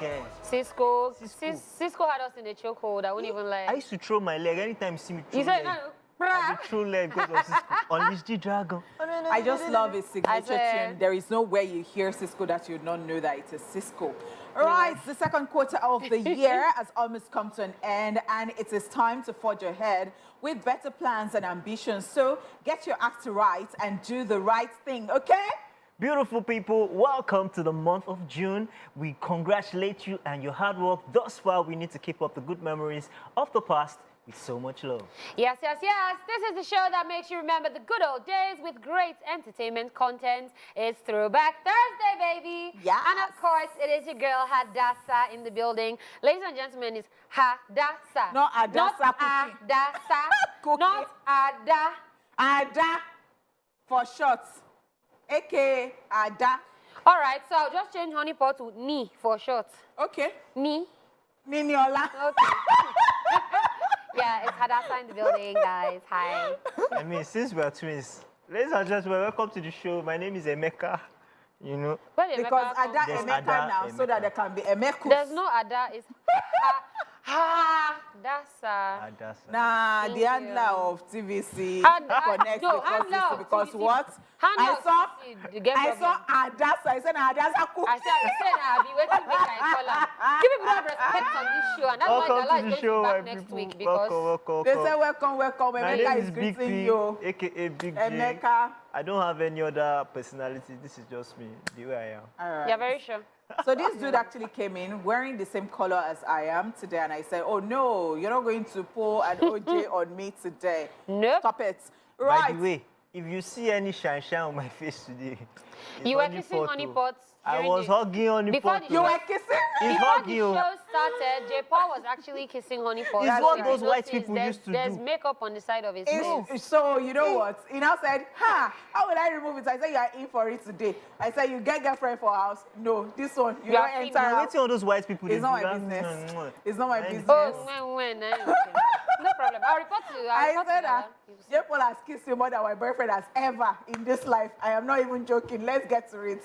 guys. Cisco had us in the chokehold. I wouldn't even lie. I used to throw my leg anytime you see me throw You said, leg. no. I throw leg because of Cisco. Unleash the dragon. I just love his signature tune. There is no way you hear Cisco that you don't know that it is Cisco. All right, the second quarter of the year has almost come to an end, and it is time to forge ahead with better plans and ambitions. So get your act right and do the right thing, okay? Beautiful people, welcome to the month of June. We congratulate you and your hard work. Thus far, we need to keep up the good memories of the past with so much love. Yes, yes, yes. This is the show that makes you remember the good old days with great entertainment content. It's Throwback Thursday, baby. Yes. And of course, it is your girl Hadassah in the building. Ladies and gentlemen, it's Hadassah. Not Hadassah. Not Hadassah. Not Ada. Ada for short. A.K.A. Ada. All right, so I'll just change Honeypot to Ni for short. Okay. Ni. Niniola. Okay. Yeah, it's Hadassah in the building, guys. Hi. I mean, since we're twins, ladies and gentlemen, welcome to the show. My name is Emeka. You know. Because Ada There's Emeka Ada, now, Emeka. So that there can be Emekus. There's no Ada. It's Hadassah. Hadassah. Nah, Thank the you. handler of TVC handler connects of because TVC. what? Handler I of saw TVC, the game I problem. saw Adassa. I said Adassa cook. I said I'll be waiting make I call her. Give people have respect on this show, and that's why Welcome Dala to the is show, going to my be back next people. week because Welcome. They say welcome. My Emeka name is is Big greeting P, you. a.k.a. Big J. Emeka. I don't have any other personality. This is just me, the way I am. All right. you're very sure. So this dude actually came in wearing the same color as I am today, and I said, "Oh no, you're not going to pull an OJ on me today. Nope. Stop it." Right. By the way, if you see any shine on my face today, it's You were Honeypot, kissing oh. Honeypot. I during was the- hugging Honeypot. Before the oh. You were kissing me. He's Before hugging the you. show started, J. Paul was actually kissing Honeypot. It's So what if those you white notice, people used to there's do. makeup on the side of his face. So you know what? He now said, "Ha! How will I remove it?" I said, "You are in for it today." I said, "You get girlfriend for house." No, this one you You don't are enter. female. Now, house. waiting on those white people. It's they not do my that. business. It's not my business. Oh, when, no problem. I'll report to you. I I'll said that J. Paul has kissed me more than my boyfriend has ever in this life. I am not even joking. Let's get to it.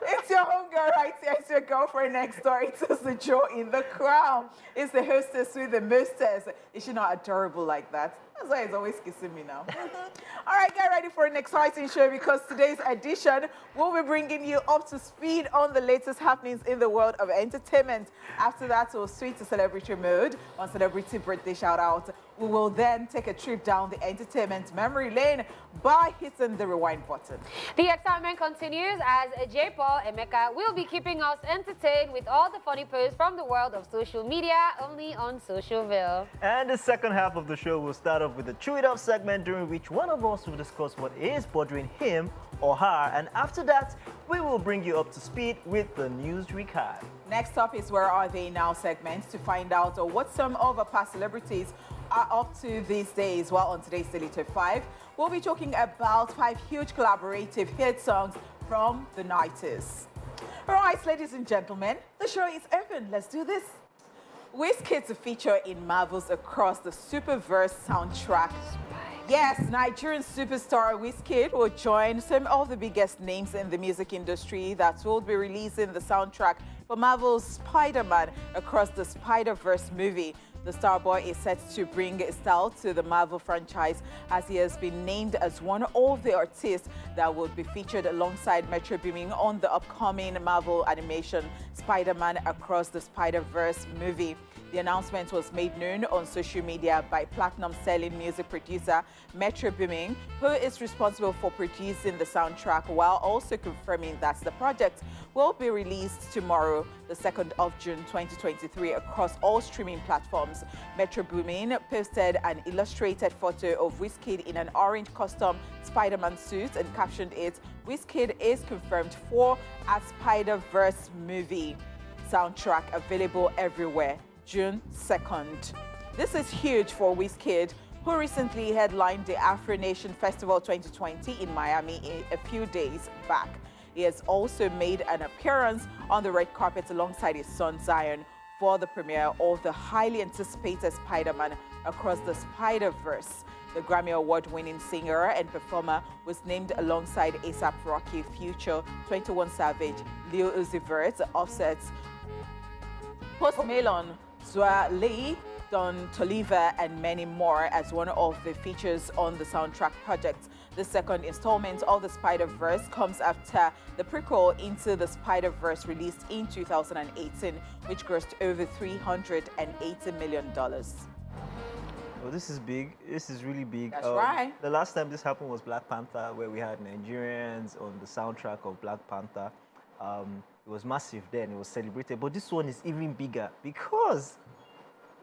It's your homegirl right here. It's your girlfriend next door. It is the Joe in the crown. It's the hostess with the mostess. Is she not adorable like that? That's why he's always kissing me now. All right, get ready for an exciting show because today's edition will be bringing you up to speed on the latest happenings in the world of entertainment. After that, we'll switch to celebrity mode on Celebrity Birthday Shout Out. We will then take a trip down the entertainment memory lane by hitting the rewind button. The excitement continues as J. Paul Emeka will be keeping us entertained with all the funny posts from the world of social media only on Socialville. And the second half of the show will start off with the Chew It Up segment, during which one of us will discuss what is bothering him or her. And after that, we will bring you up to speed with the news recap. Next up is Where Are They Now segment to find out what some of our past celebrities are up to these days. Well, on today's Daily Top 5, we'll be talking about 5 huge collaborative hit songs from the 90s. All right, ladies and gentlemen, the show is open. Let's do this. Wizkid to feature in Marvel's Across the Superverse soundtrack. Yes, Nigerian superstar Wizkid will join some of the biggest names in the music industry that will be releasing the soundtrack for Marvel's Spider-Man Across the Spider-Verse movie. The star boy is set to bring style to the Marvel franchise as he has been named as one of the artists that will be featured alongside Metro Boomin on the upcoming Marvel animation Spider-Man Across the Spider-Verse movie. The announcement was made known on social media by platinum-selling music producer Metro Boomin, who is responsible for producing the soundtrack, while also confirming that the project will be released tomorrow, the 2nd of June 2023, across all streaming platforms. Metro Boomin posted an illustrated photo of Wizkid in an orange custom Spider-Man suit and captioned it, "Wizkid is confirmed for a Spider-Verse movie. Soundtrack available everywhere, June 2nd. This is huge for Wizkid, who recently headlined the Afro Nation Festival 2020 in Miami a few days back. He has also made an appearance on the red carpet alongside his son Zion for the premiere of the highly anticipated Spider-Man Across the Spider-Verse. The Grammy Award-winning singer and performer was named alongside A$AP Rocky, Future, 21 Savage, Lil Uzi Vert, Offset, Post Malone, Zwa Lee, Don Toliver, and many more as one of the features on the soundtrack project. The second installment of the Spider-Verse comes after the prequel Into the Spider-Verse released in 2018, which grossed over $380 million. Oh, this is big. This is really big. That's right. The last time this happened was Black Panther, where we had Nigerians on the soundtrack of Black Panther. It was massive then. It was celebrated. But this one is even bigger because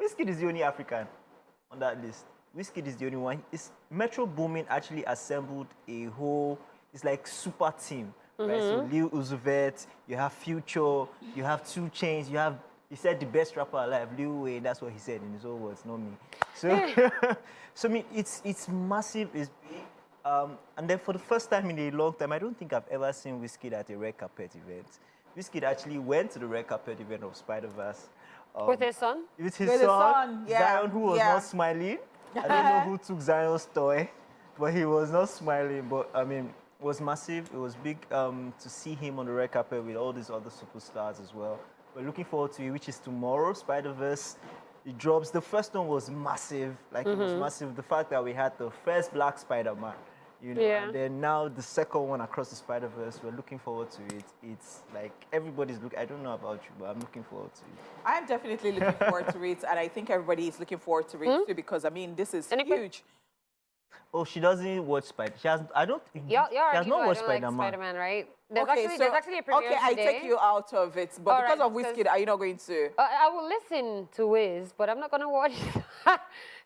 Wizkid is the only African on that list. Wizkid is the only one. Metro Boomin actually assembled a whole, it's like super team. Right? So Lil Uzi Vert, you have Future, you have 2 Chainz, he said the best rapper alive, Lil Wayne, that's what he said in his own words, not me. So, so I mean, it's massive, it's big. And then for the first time in a long time, I don't think I've ever seen Wizkid at a red carpet event. Wizkid actually went to the red carpet event of Spider-Verse. With his son? With his son, yeah. Zion, who was not smiling. I don't know who took Zion's toy, but he was not smiling. But I mean, it was massive. It was big to see him on the red carpet with all these other superstars as well. We're looking forward to it, which is tomorrow. Spider-Verse, it drops. The first one was massive. Like it was massive. The fact that we had the first Black Spider-Man, you know, and then now the second one across the Spider-Verse. We're looking forward to it. It's like everybody's looking. I don't know about you, but I'm looking forward to it. I'm definitely looking forward to it, and I think everybody is looking forward to it too, because I mean, this is huge. Oh, she doesn't watch Spider. She has. I don't. You're she has not watched like Spider-Man. Spider-Man, right? There's So, actually a premiere okay, I today. take you out of it, but All because right, of Wizkid, are you not going to? I will listen to Wiz, but I'm not going to watch.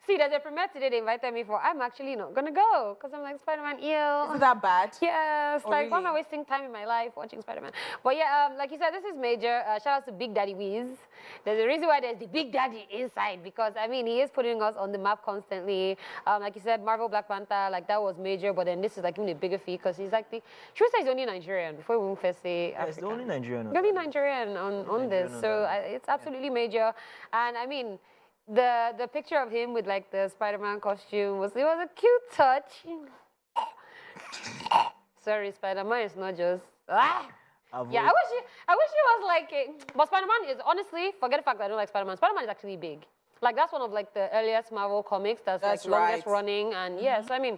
See, there's a premiere today they invited me for. I'm actually not going to go because I'm like, Spider-Man, ew. Is that bad? Yes, Oh, like, why am I really? wasting time in my life watching Spider-Man? But yeah, like you said, this is major. Shout out to Big Daddy Wiz. There's a reason why there's the Big Daddy inside, because, I mean, he is putting us on the map constantly. Like you said, Marvel Black Panther, like, that was major, but then this is, like, even a bigger feat because he's, like, should we say he's only Nigerian before we first say African? It's the only Nigerian. The only Nigerian on this, so it's absolutely major. And, I mean, the picture of him with like the Spider-Man costume was a cute touch. Sorry, Spider-Man is not just yeah. I wish he was like but Spider-Man is honestly, forget the fact that I don't like Spider-Man. Spider-Man is actually big. Like that's one of like the earliest Marvel comics that's like longest running, and so I mean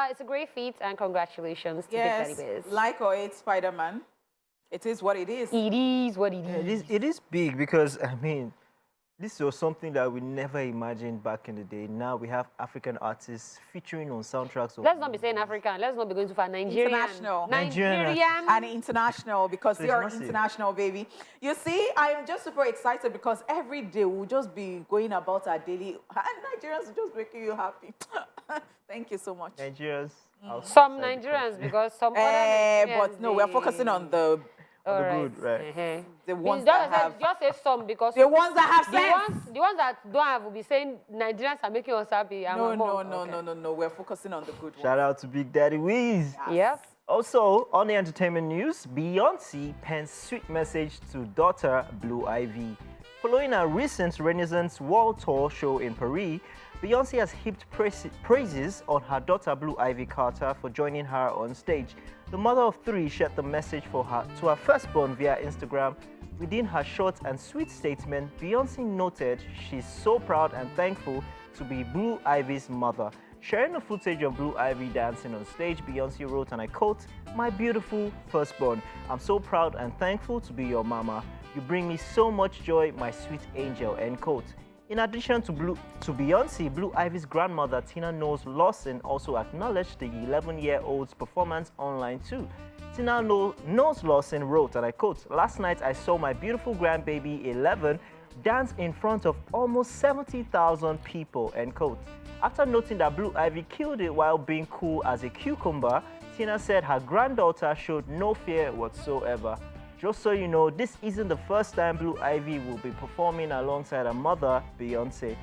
it's a great feat, and congratulations to Big Daddy Biz. Like or hate Spider-Man, it is what it is. It is what it is. It is big because I mean, this was something that we never imagined back in the day. Now we have African artists featuring on soundtracks. Let's not be saying African. Let's not be going too far. Nigerian. International. Nigerian. And international, because they are massive. international, baby. You see, I'm just super excited because every day we'll just be going about our daily, and Nigerians will just making you happy. Thank you so much. Nigerians. Some Nigerians, because some other Nigerians, but no, we're focusing on the good, right? the ones that have... Just say some, because the ones that have sense. The ones that don't have will be saying Nigerians are making us happy. No. We're focusing on the good ones. Shout out to Big Daddy Wiz. Yes. Also, on the entertainment news, Beyonce pens sweet message to daughter Blue Ivy. Following her recent Renaissance World Tour show in Paris, Beyonce has heaped praises on her daughter Blue Ivy Carter for joining her on stage. The mother of 3 shared the message to her firstborn via Instagram. Within her short and sweet statement, Beyonce noted she's so proud and thankful to be Blue Ivy's mother. Sharing the footage of Blue Ivy dancing on stage, Beyonce wrote, and I quote, "My beautiful firstborn, I'm so proud and thankful to be your mama. You bring me so much joy, my sweet angel," end quote. In addition to Beyonce, Blue Ivy's grandmother, Tina Knowles Lawson, also acknowledged the 11-year-old's performance online too. Tina Knowles Lawson wrote, and I quote, "Last night I saw my beautiful grandbaby 11 dance in front of almost 70,000 people," end quote. After noting that Blue Ivy killed it while being cool as a cucumber, Tina said her granddaughter showed no fear whatsoever. Just so you know, this isn't the first time Blue Ivy will be performing alongside her mother, Beyonce.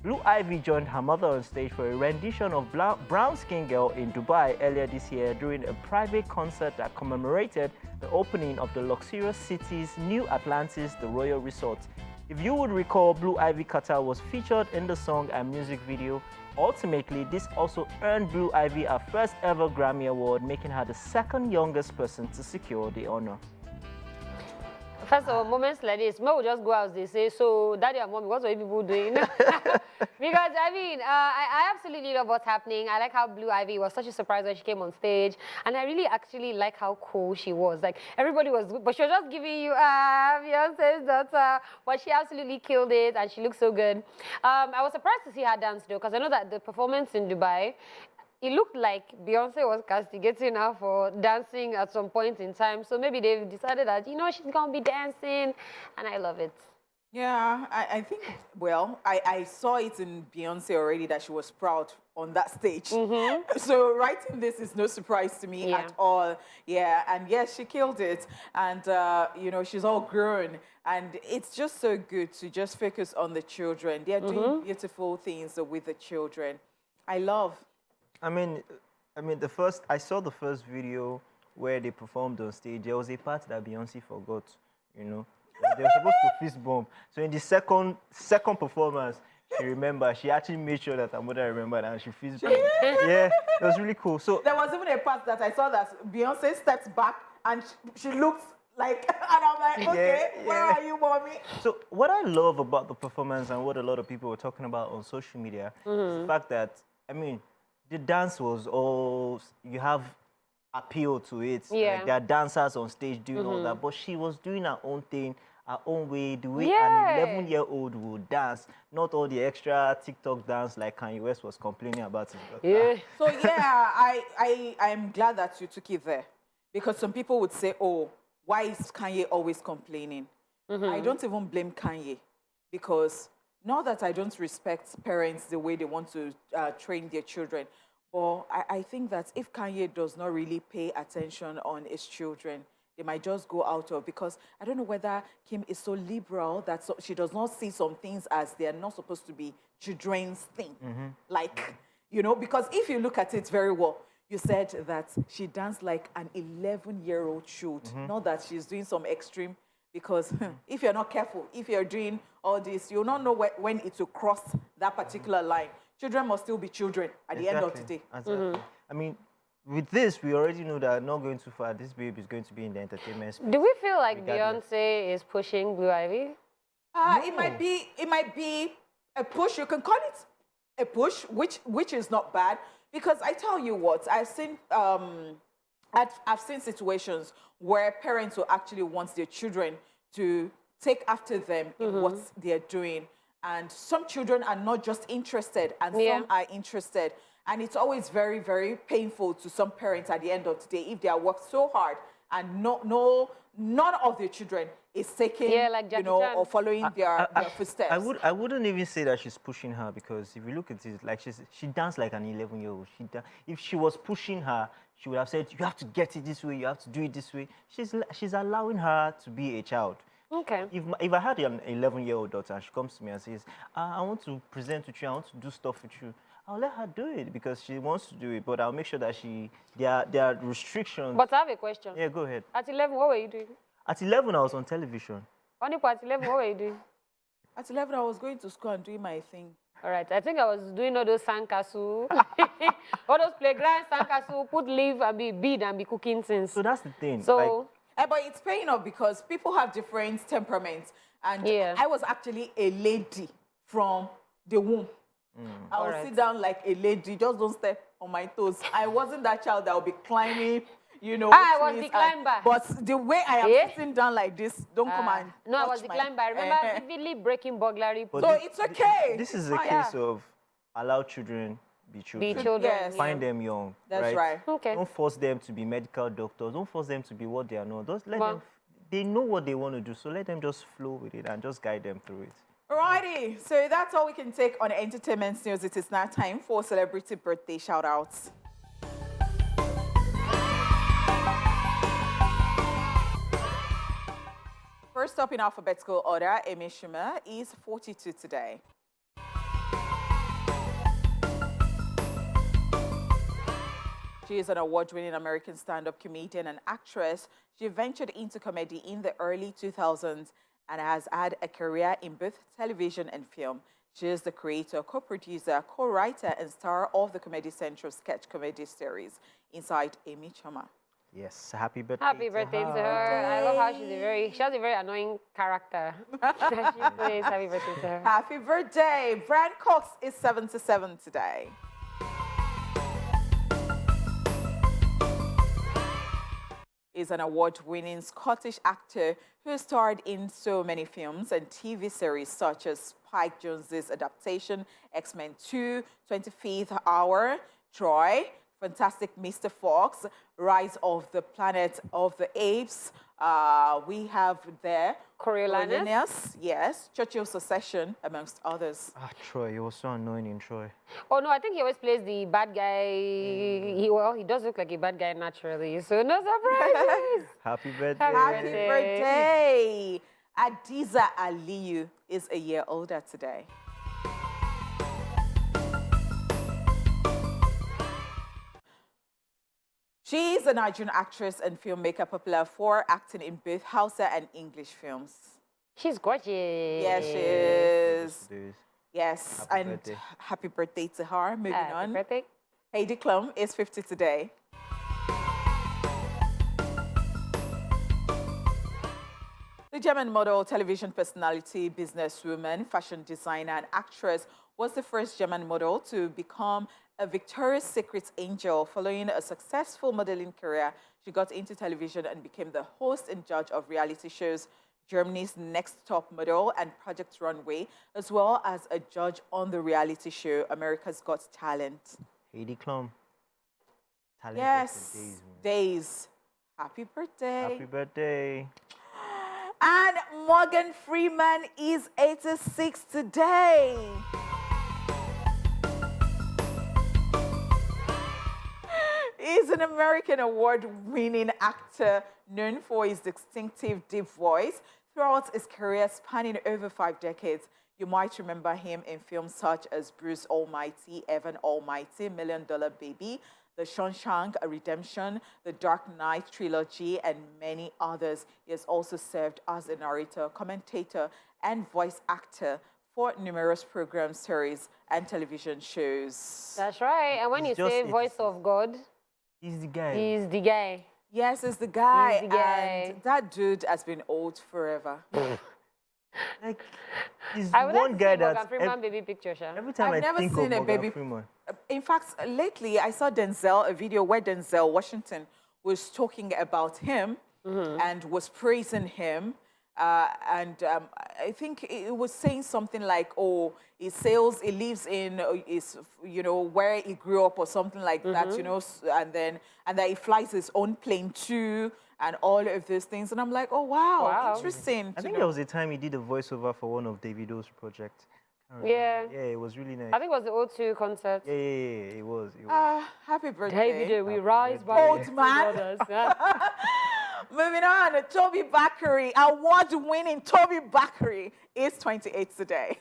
Blue Ivy joined her mother on stage for a rendition of Brown Skin Girl in Dubai earlier this year during a private concert that commemorated the opening of the luxurious city's new Atlantis, the Royal Resort. If you would recall, Blue Ivy Carter was featured in the song and music video. Ultimately, this also earned Blue Ivy her first ever Grammy Award, making her the second youngest person to secure the honor. First of all, moments like this, Mo will just go out, they say, so daddy and mommy, what are you people doing? Because, I mean, I absolutely love what's happening. I like how Blue Ivy was such a surprise when she came on stage. And I really actually like how cool she was. Like, everybody was, but she was just giving you, Beyonce's daughter. But she absolutely killed it, and she looked so good. I was surprised to see her dance, though, because I know that the performance in Dubai, it looked like Beyonce was castigating her for dancing at some point in time. So maybe they've decided that, you know, she's going to be dancing. And I love it. Yeah, I think, well, I saw it in Beyonce already that she was proud on that stage. So writing this is no surprise to me at all. Yeah, and yes, she killed it. And, you know, she's all grown. And it's just so good to just focus on the children. They're doing beautiful things with the children. I love. I mean, I saw the first video where they performed on stage. There was a part that Beyonce forgot, you know. They were supposed to fist bump. So in the second performance, she remembered. She actually made sure that her mother remembered, and she fist bumped. Yeah, it was really cool. So there was even a part that I saw that Beyonce steps back and she looks like, and I'm like, okay, where are you, mommy? So what I love about the performance and what a lot of people were talking about on social media is the fact that, I mean, the dance was all, you have appeal to it. Yeah. Like, there are dancers on stage doing all that, but she was doing her own thing, her own way, the way an 11-year-old would dance, not all the extra TikTok dance like Kanye West was complaining about. So yeah, I'm glad that you took it there, because some people would say, oh, why is Kanye always complaining? I don't even blame Kanye, because not that I don't respect parents the way they want to train their children, but I think that if Kanye does not really pay attention on his children, they might just go out of, because I don't know whether Kim is so liberal that she does not see some things as they are not supposed to be children's thing. Like, you know, because if you look at it very well, you said that she danced like an 11-year-old should, not that she's doing some extreme, because if you're not careful, if you're doing all this, you'll not know when it will cross that particular line. Children must still be children at the end of the day. Exactly. I mean, with this, we already know that not going too far, this baby is going to be in the entertainment space. Do we feel like Beyonce is pushing Blue Ivy? No. It might be a push. You can call it a push, which is not bad, because I tell you what, I've seen situations where parents will actually want their children to take after them in what they're doing. And some children are not just interested, and some are interested. And it's always very, very painful to some parents at the end of the day if they are worked so hard and none of their children is taking, like you know, or following their footsteps. I wouldn't even say that she's pushing her, because if you look at it, like she danced like an 11-year-old. If she was pushing her, she would have said, you have to get it this way, you have to do it this way. She's allowing her to be a child. Okay. If I had an 11-year-old daughter and she comes to me and says, I want to present with you, I want to do stuff with you, I'll let her do it because she wants to do it, but I'll make sure that there are restrictions. But I have a question. Yeah, go ahead. At 11, what were you doing? At 11, I was on television. Honeypot, at 11, what were you doing? At 11, I was going to school and doing my thing. All right, I think I was doing all those sandcastle, all those playground sandcastle, put leaf and be bead and be cooking things. So that's the thing. So. But it's paying off because people have different temperaments. And I was actually a lady from the womb. I would sit down like a lady, just don't step on my toes. I wasn't that child that would be climbing, you know. I was the climber. But the way I am sitting down like this, don't come and no, I was the climber. I remember vividly breaking burglary. So it's okay. This is a case of allow children be children. Be children. Yes. Find them young. That's right. Okay. Don't force them to be medical doctors. Don't force them to be what they are not. Just let them. They know what they want to do, so let them just flow with it and just guide them through it. Alrighty, so that's all we can take on entertainment news. It is now time for celebrity birthday shout-outs. First up in alphabetical order, Amy Schumer is 42 today. She is an award-winning American stand-up comedian and actress. She ventured into comedy in the early 2000s and has had a career in both television and film. She is the creator, co-producer, co-writer, and star of the Comedy Central sketch comedy series, Inside Amy Schumer. Yes, happy birthday. Happy birthday to her. I love how she has a very annoying character that she plays. Happy birthday to her. Happy birthday. Brian Cox is 77 today. Is an award-winning Scottish actor who starred in so many films and TV series such as Spike Jonze's adaptation, X-Men 2, 25th Hour, Troy, Fantastic Mr. Fox, Rise of the Planet of the Apes. We have there Coriolanus. Yes, Churchill Succession, amongst others. Ah, Troy, you were so annoying in Troy. Oh no, I think he always plays the bad guy. He does look like a bad guy naturally, so no surprise. Happy birthday. Happy birthday. Adiza Aliyu is a year older today. She is a Nigerian actress and filmmaker popular for acting in both Hausa and English films. She's gorgeous. Yes, she is. Yes, Happy and birthday. happy birthday to her. Moving Happy on. birthday. Heidi Klum is 50 today. The German model, television personality, businesswoman, fashion designer, and actress was the first German model to become a Victoria's Secret angel. Following a successful modeling career, she got into television and became the host and judge of reality shows Germany's Next Top Model and Project Runway, as well as a judge on the reality show America's Got Talent. Heidi Klum. Talented Yes, for days, man. days. Happy birthday. Happy birthday. And Morgan Freeman is 86 today. He's an American award-winning actor known for his distinctive deep voice. Throughout his career spanning over 5 decades, you might remember him in films such as Bruce Almighty, Evan Almighty, $1 Million Baby, The Shawshank Redemption, The Dark Knight Trilogy, and many others. He has also served as a narrator, commentator, and voice actor for numerous programs, series, and television shows. That's right. And when It's you say just- voice of God, He's the guy. he's the guy. Yes, it's the guy. He's the guy. And that dude has been old forever. Like, he's I would one like to guy see Morgan that Freeman baby picture, Sha. every time I've I never think seen of a Morgan baby- Freeman, In fact, lately I saw a video where Denzel Washington was talking about him and was praising him. I think it was saying something like, oh, he lives in, where he grew up or something like that, and that he flies his own plane too, and all of those things. And I'm like, oh, wow. Interesting. I to think know. there was a time he did a voiceover for one of Davido's projects. Yeah. Yeah, it was really nice. I think it was the O2 concert. Yeah, it was. Happy birthday. David, we rise by Old man. brothers. Moving on, Toby Bakary, award-winning Toby Bakary is 28 today.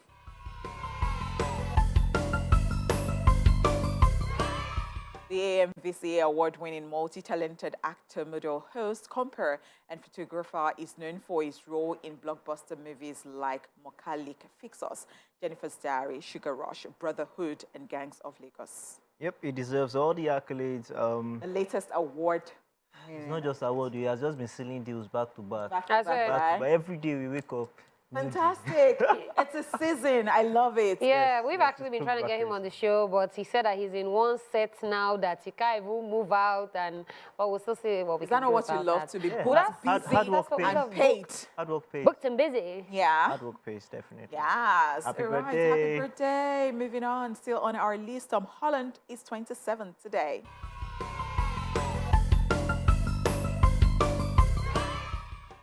The AMVCA award-winning multi-talented actor, model, host, composer, and photographer is known for his role in blockbuster movies like Mokalik, Fix Us, Jennifer's Diary, Sugar Rush, Brotherhood, and Gangs of Lagos. Yep, he deserves all the accolades. The latest award. It's not just award, he has just been sealing deals back to back. That's right. Back to back. Every day we wake up. Fantastic. It's a season. I love it. Yeah, Yes, we've yes, actually it's been trying to get him Throwback. on the show, but he said that he's in one set now that he can't even move out, but we'll still see what we Is can that not do what you about love that. to be Yeah. booked, That's busy, hard work That's what we pays. love. and paid? Hard work pays. Booked and busy. Yeah. Hard work pays, definitely. Yes. Happy All right. birthday. Happy birthday. Moving on. Still on our list, Tom Holland is 27 today.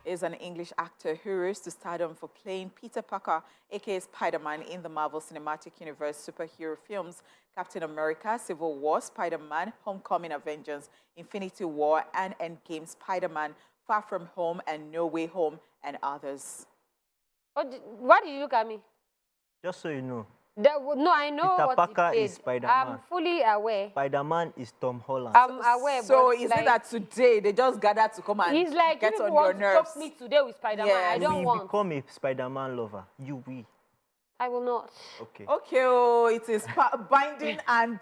Is an English actor who rose to stardom for playing Peter Parker, aka Spider-Man, in the Marvel Cinematic Universe superhero films Captain America, Civil War, Spider-Man, Homecoming, Avengers, Infinity War, and Endgame, Spider-Man, Far From Home, and No Way Home, and others. Oh, why did you look at me? Just so you know, No, I know Peter what Parker he is played. Spider-Man. I'm fully aware. Spider-Man is Tom Holland. I'm aware. So but is like, it that today they just gathered to come and he's like, get you on people your want to nerves? stop me today with Spider-Man. Yes. I don't we want. become a Spider-Man lover. You will. I will not. Okay. Okay, oh, it is binding and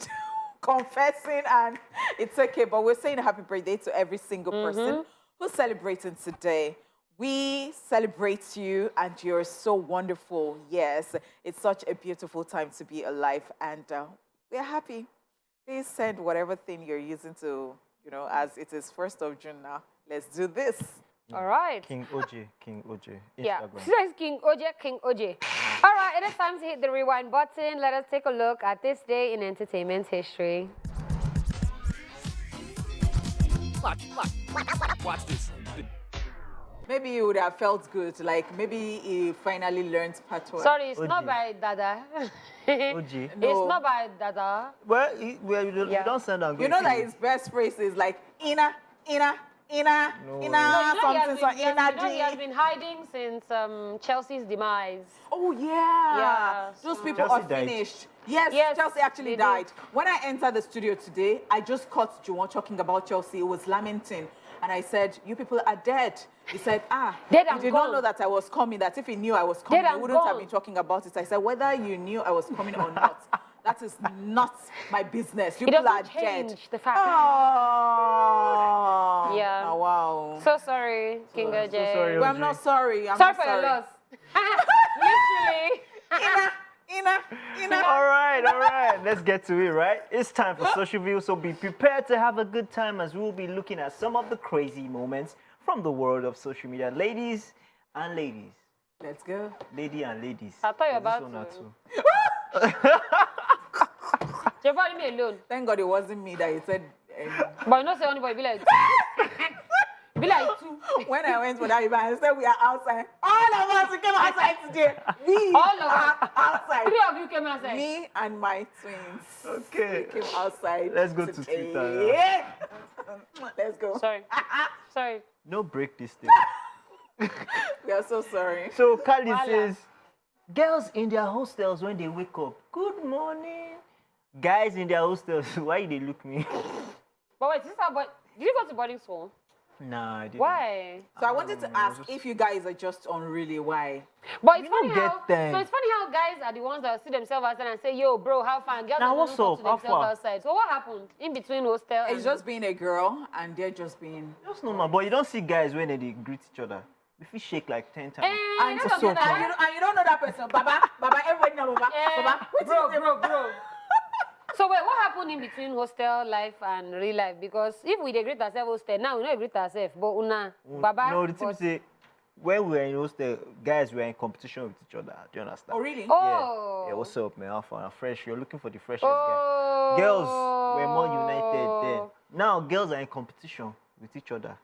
confessing, and it's okay. But we're saying happy birthday to every single person who's celebrating today. We celebrate you, and you're so wonderful. Yes, it's such a beautiful time to be alive, and we're happy. Please send whatever thing you're using to, as it is 1st of June now. Let's do this. All right. King Hojay. Instagram. Yeah, this is King Hojay. All right, it is time to hit the rewind button. Let us take a look at this day in entertainment history. Watch this. Maybe he would have felt good, like maybe he finally learned patois. Sorry, it's Hojay. not by Dada. Hojay. It's not by Dada. Well, you don't send out. You know that his best phrase is like, Ina, No. something, so he has been hiding since Chelsea's demise. Oh, yeah. Yeah, Those so- people Chelsea are died. finished. Yes, Yes, Chelsea actually they died. did. When I entered the studio today, I just caught Juwon talking about Chelsea. He was lamenting. And I said, you people are dead. He said, Dead he and did gone. not know that I was coming, that if he knew I was coming, Dead he and wouldn't have gone. been talking about it. I said, whether you knew I was coming or not, that is not my business. You It people are doesn't dead. change the fact. Oh. Yeah. Oh, wow. So sorry, King Hojay. sorry. Well, I'm not sorry. I'm Sorry not for your loss. Literally. Ina. All right. Let's get to it, right? It's time for Socialville, so be prepared to have a good time as we'll be looking at some of the crazy moments from the world of social media. Ladies and ladies. Let's go. Lady and ladies. I thought you were There's about this one to. or two. You're leave me alone. Thank God it wasn't me that he said. But you don't say anybody be like, be like two. When I went for that event, I said we are outside. All of us we came outside today. We All of are us. outside. 3 of you came outside. Me and my twins. Okay. We came outside. Let's go to today. Twitter. Yeah. Let's go. Sorry. Sorry. No break this thing. We are so sorry. So Kali Voila. says, girls in their hostels when they wake up, good morning. Guys in their hostels, why they look me? But wait, sister, but did you go to boarding school? Nah, I didn't. Why? So I wanted to ask if you guys are just on really why. But it's You don't funny how get them. so it's funny how guys are the ones that see themselves outside and say, "Yo, bro, how fun?" Girls Now, don't what's talk up? to How themselves far? outside. So what happened in between hostel? It's and... just being a girl and they're just being. That's normal, but you don't see guys when they greet each other. If you shake like 10 times. And, that's so, okay, and, you don't know that person. Baba, everybody know Baba. Baba, bro. So wait, what happened in between hostel life and real life? Because if we dey greet ourselves hostel, now we don't greet ourselves. But una, Baba. No, the tip but- say, when we were in hostel, guys were in competition with each other. Do you understand? Oh, really? Oh. Yeah, what's up, man? How far? I'm fresh. You're looking for the freshest Oh. guy. Girls were more united then. Now, girls are in competition with each other.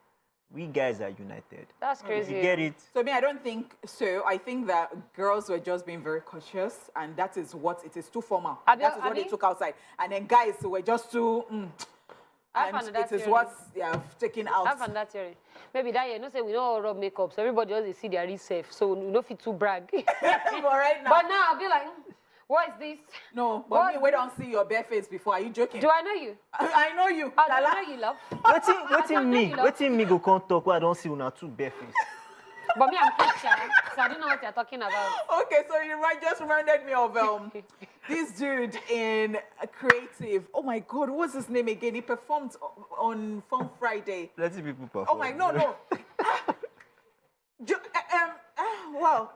We guys are united. That's If crazy. you get it, So, I don't think so. I think that girls were just being very cautious, and that is what it is too formal. Abi- That is what they Abi? took outside. And then guys were just too. I And found that it is theory. what they have taken out. I found that theory. Maybe that year, no say we don't all rub makeup, so everybody just see their real self, so we don't fit too brag. But right now, But now I'll be like, what is this? no. But What? me, we don't see your bare face before. Are you joking? Do I know you? I know you. Oh, do I Lala. know you, love? waiting me go come talk. I don't see una two bare face. But me, I'm Christian, so I don't know what you're talking about. Okay, so you just reminded me of this dude in Creative. Oh my God, what's his name again? He performed on Fun Friday. Plenty people perform. Oh my, no. Well,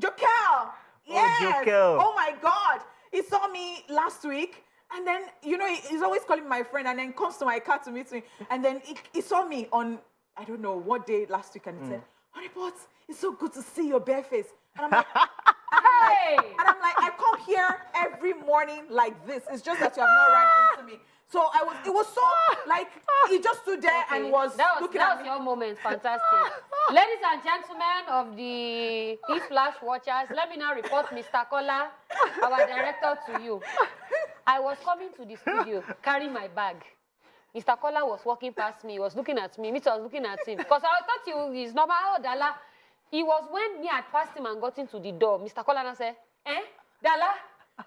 Jokel. Yes. Jokel. Oh my God. He saw me last week. And then, he's always calling me my friend and then comes to my car to meet me. And then he saw me on, I don't know what day last week. And he said, Honeypot, it's so good to see your bare face. And I'm like, Hey! I come here every morning like this. It's just that you have not run into me. So it was so, like, he just stood there and was looking at that was me. your moment, fantastic. Ladies and gentlemen of the ESplash watchers, let me now report Mr. Kola, our director, to you. I was coming to the studio, carrying my bag. Mr. Kola was walking past me, he was looking at me, I was looking at him. Because I thought he's normal, Dala. It was when me had passed him and got into the door, Mr. Kola now said, Dala?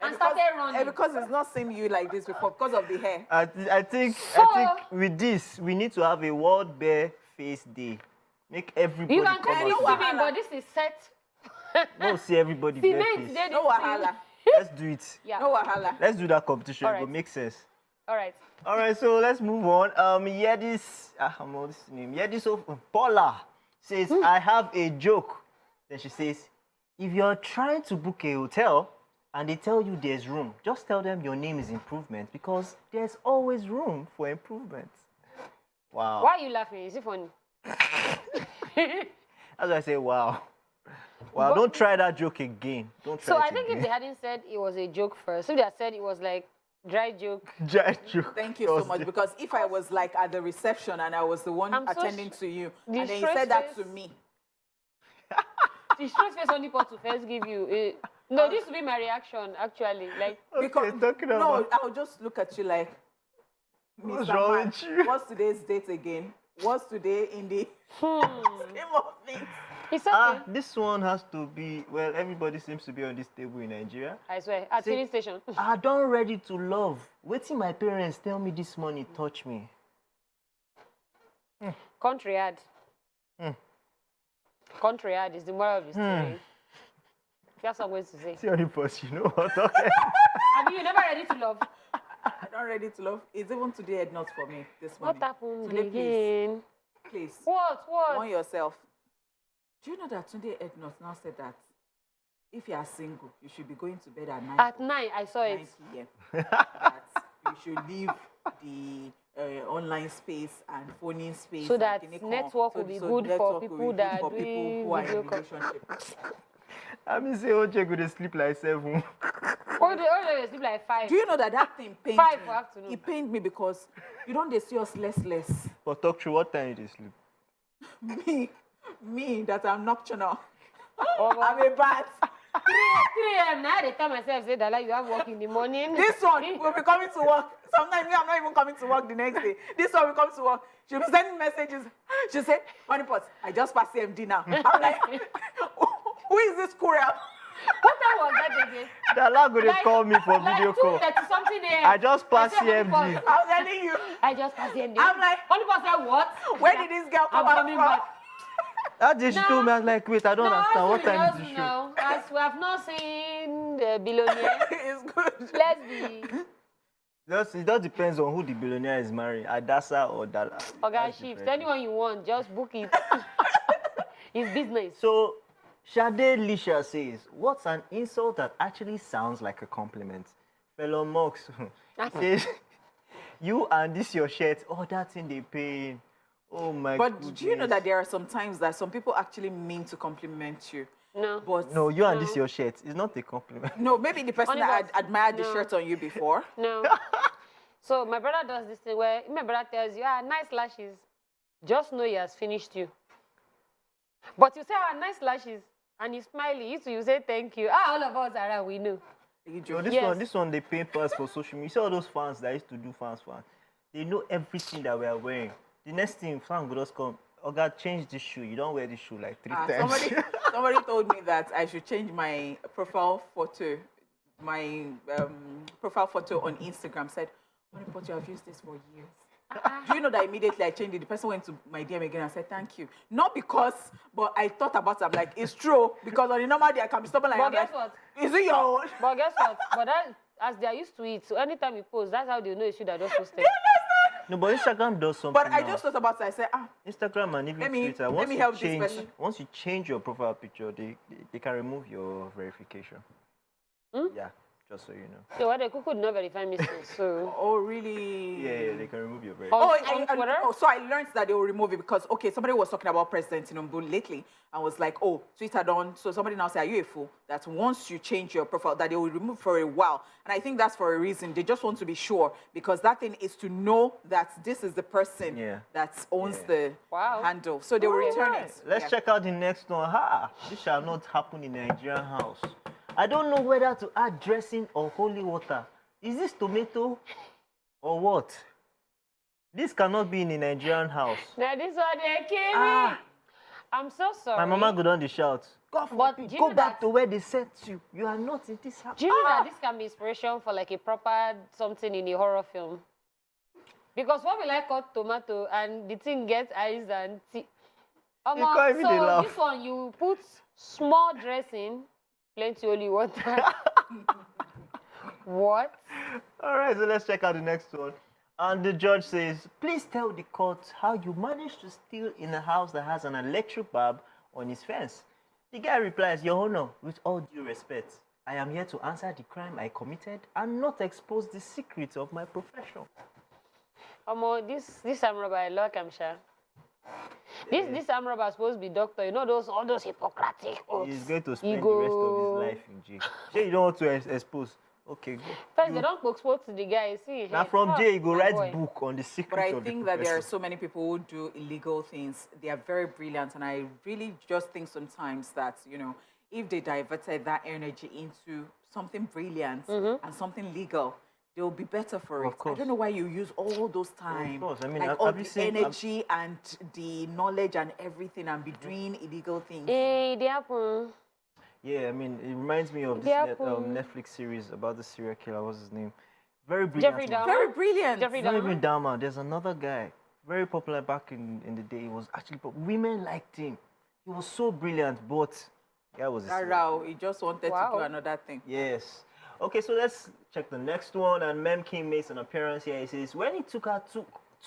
And started running. Because it's not seen you like this before, because of the hair. I think with this, we need to have a World Bare Face Day. Make everybody You can come call me out. Steven, but this is set. No, see everybody bare Cement, face. they No didn't wahala. see. Let's do it. Yeah. No wahala. Let's do that competition. All It will right. make sense. All right. All right, so let's move on. What's his name? Paula says, I have a joke. Then she says, if you're trying to book a hotel and they tell you there's room, just tell them your name is Improvement because there's always room for improvement. Wow. Why are you laughing? Is it funny? As I say, wow. Wow, don't try that joke again. Don't try So it I think again. if they hadn't said it was a joke first, if they had said it was like dry joke. Dry joke. Thank you so much. Because if I was like at the reception and I was the one I'm so attending to you, the and then you straight said that face- to me, The straight face only pot to first give you. No, this would be my reaction actually. Like, because talking no, about- I'll just look at you like, What's Mr. wrong Man, with you? what's today's date again? What's today in the scheme of things? it's okay. This one has to be, well, everybody seems to be on this table in Nigeria. I swear. At See- filling station. I don't ready to love. Waiting my parents tell me this money touch me. Country ad. Country ad is the moral of the story. If you have some ways to say. See on the post, you know what? Okay. I mean, you're never ready to love. I'm not ready to love. It's even today head not for me this What morning. happened Today, again? Please. What? On yourself. Do you know that Tunde Ednut now said that if you are single, you should be going to bed at 9, At 9, I saw 9 it. p.m. That you should leave the online space and phoning space. So and that kini network will be good for network will people be that good are for people doing who are in video call. relationship. I mean, say, Hojay go to sleep like 7. All the sleep like 5. Do you know that thing pained 5 me? for afternoon. It pained me because you don't they see us less. But talk through what time you dey sleep. Me, that I'm nocturnal. Oh, I'm a bat. 3 a.m. now they tell myself, say that like you have work in the morning. This one will be coming to work. Sometimes me, I'm not even coming to work the next day. This one will come to work. She'll be sending messages. She'll say, Honeypot, I just passed CMD now. I'm like, who is this squirrel? What time was that again? The lad go dey call me for like video call. 2:30 something a.m. I just passed I said, CMD. Honeypot, I'm telling you. I just passed CMD. I'm like, Honeypot said what? where did this girl come I'm out coming from? back. That day she told me, I was like, wait, I don't understand. What time is the show? Now, as we have not seen the billionaire, It's good. let's be It just depends on who the billionaire is marrying, Adasa or Dala. Oga That's shift. different. Anyone you want, just book it. It's business. So, Sade Lisha says, what's an insult that actually sounds like a compliment? Fellow Mox says, you and this your shirt, oh, that thing they pay. Oh my god. But do you know that there are some times that some people actually mean to compliment you? No. But No, you and this your shirt. It's not a compliment. no, maybe the person Only that but- had admired the no. shirt on you before. No. So my brother does this thing where my brother tells you, nice lashes. Just know he has finished you. But you say, nice lashes, and he's smiling. You say thank you. All of us around, we know. So this Yes. this one they pay pass for social media. You see all those fans that used to do fans. They know everything that we are wearing. The next thing, fan will just come. Oh God, change this shoe. You don't wear this shoe like 3 times. Somebody told me that I should change my profile photo. My profile photo on Instagram said, Honeypot, you have used this for years. Do you know that immediately I changed it? The person went to my DM again and said, thank you. Not because, but I thought about it. I'm like, it's true. Because on a normal day, I can be stubborn like But I'm guess like, what? is it your own? But guess what? But that, as they are used to it, so anytime you post, that's how they know it's you that just posted. No, but Instagram does something. But I now. just thought about it. I said, Instagram and even Let me- Twitter. let Once me you help this change, person. once you change your profile picture, they can remove your verification. Yeah, just so you know. So what they could not verify me still, so. oh, really? Yeah, they can remove your verification. On Twitter? So I learned that they will remove it because, okay, somebody was talking about President Tinubu lately and was like, oh, Twitter done. So somebody now said, are you a fool? That once you change your profile, that they will remove for a while. And I think that's for a reason. They just want to be sure because that thing is to know that this is the person that owns the handle. So they will return it. Let's check out the next one. This shall not happen in a Nigerian house. I don't know whether to add dressing or holy water. Is this tomato or what? This cannot be in a Nigerian house. Now this one they kill me. I'm so sorry. My mama go down the shout. God But forbid, do you go know back that- to where they sent you. You are not in this house. Do you know that this can be inspiration for like a proper something in a horror film? Because what will I call tomato and the thing gets eyes and teeth? You can't even dey So laugh. this one you put small dressing, plenty holy water. What? All right, so let's check out the next one. And the judge says, please tell the court how you managed to steal in a house that has an electric bulb on its fence. The guy replies, Your Honor, with all due respect, I am here to answer the crime I committed and not expose the secrets of my profession. This arm robber, I like him, sure. This arm robber is supposed to be doctor. You know all those Hippocratic oaths. He's going to spend the rest of his life in jail. Sure, you don't want to expose. Okay, go. First, they don't expose to the guy. See, now from jail, you go write book on the secrets But I of think the that there are so many people who do illegal things. They are very brilliant, and I really just think sometimes that, you know, if they diverted that energy into something brilliant and something legal, they'll be better for it. Of course. I don't know why you use all those time, Of course. I mean, like have all you the seen energy and the knowledge and everything, and be doing illegal things. Hey, they happen. Yeah, I mean, it reminds me of this Netflix series about the serial killer. What's his name? Very brilliant. Jeffrey man. Dahmer. Very brilliant. Jeffrey Not Dahmer. even Dahmer. There's another guy, very popular back in the day. He was actually, women liked him. He was so brilliant, but guy was a serial Rao, he just wanted to do another thing. Yes. Okay, so let's check the next one. And Mem Kim makes an appearance here. He says, when it took her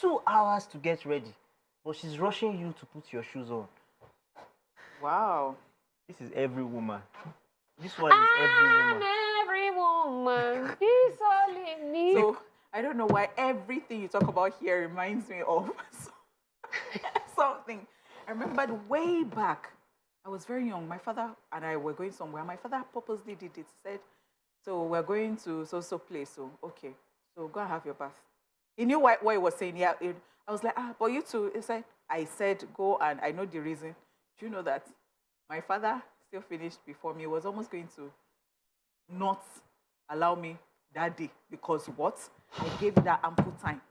2 hours to get ready, but she's rushing you to put your shoes on. Wow. This is every woman. This one is every woman. Every woman. He's only me. So, I don't know why everything you talk about here reminds me of something. I remembered way back, I was very young. My father and I were going somewhere. My father purposely did it. He said, so we're going to so place. So, okay. So go and have your bath. He knew what he was saying. Yeah, I was like, but you too. I said, go, and I know the reason. Do you know that my father still finished before me? He was almost going to not allow me that day because what? I gave that ample time.